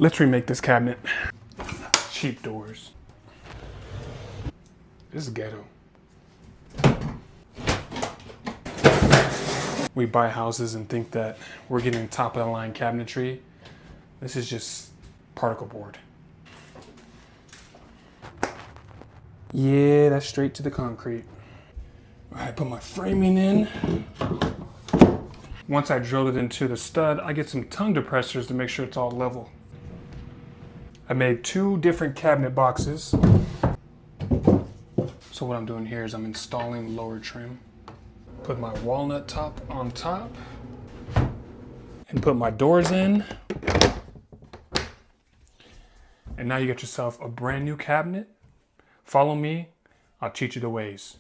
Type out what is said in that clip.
Let's remake this cabinet. Cheap doors. This is ghetto. We buy houses and think that we're getting top of the line cabinetry. This is just particle board. Yeah, that's straight to the concrete. All right, put my framing in. Once I drill it into the stud, I get some tongue depressors to make sure it's all level. I made 2 different cabinet boxes. So what I'm doing here is I'm installing lower trim. Put my walnut top on top and put my doors in. And now you got yourself a brand new cabinet. Follow me, I'll teach you the ways.